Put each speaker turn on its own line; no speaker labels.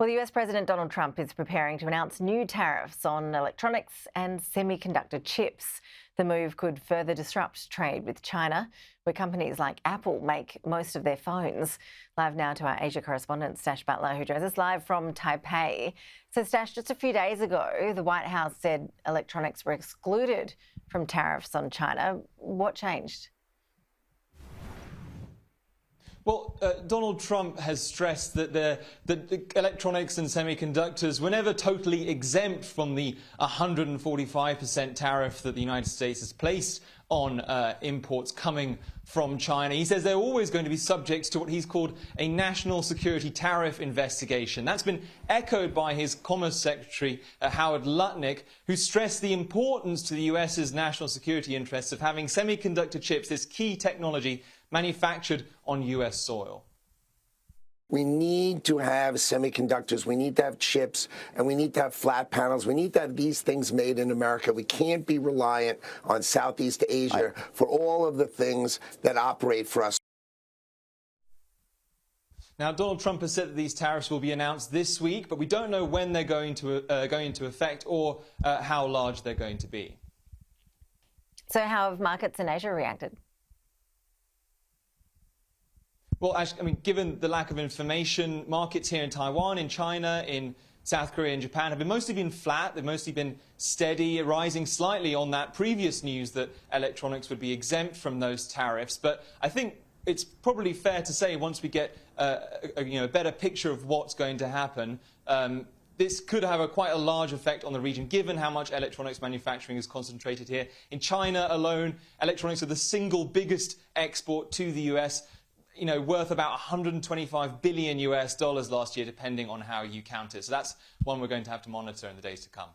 Well, the US President Donald Trump is preparing to announce new tariffs on electronics and semiconductor chips. The move could further disrupt trade with China, where companies like Apple make most of their phones. Live now to our Asia correspondent, Stash Butler, who joins us live from Taipei. So, Stash, just a few days ago, the White House said electronics were excluded from tariffs on China. What changed?
Well, Donald Trump has stressed that the electronics and semiconductors were never totally exempt from the 145% tariff that the United States has placed on imports coming from China. He says they're always going to be subject to what he's called a national security tariff investigation. That's been echoed by his Commerce Secretary, Howard Lutnick, who stressed the importance to the US's national security interests of having semiconductor chips, this key technology, manufactured on US soil.
We need to have semiconductors, we need to have chips, and we need to have flat panels. We need to have these things made in America. We can't be reliant on Southeast Asia for all of the things that operate for us.
Now, Donald Trump has said that these tariffs will be announced this week, but we don't know when they're going to go into effect or how large they're going to be.
So how have markets in Asia reacted?
Well, I mean, given the lack of information, markets here in Taiwan, in China, in South Korea and Japan have mostly been flat. They've mostly been steady, rising slightly on that previous news that electronics would be exempt from those tariffs. But I think it's probably fair to say once we get a better picture of what's going to happen, this could have quite a large effect on the region, given how much electronics manufacturing is concentrated here. In China alone, electronics are the single biggest export to the US, worth about 125 billion US dollars last year, depending on how you count it. So that's one we're going to have to monitor in the days to come.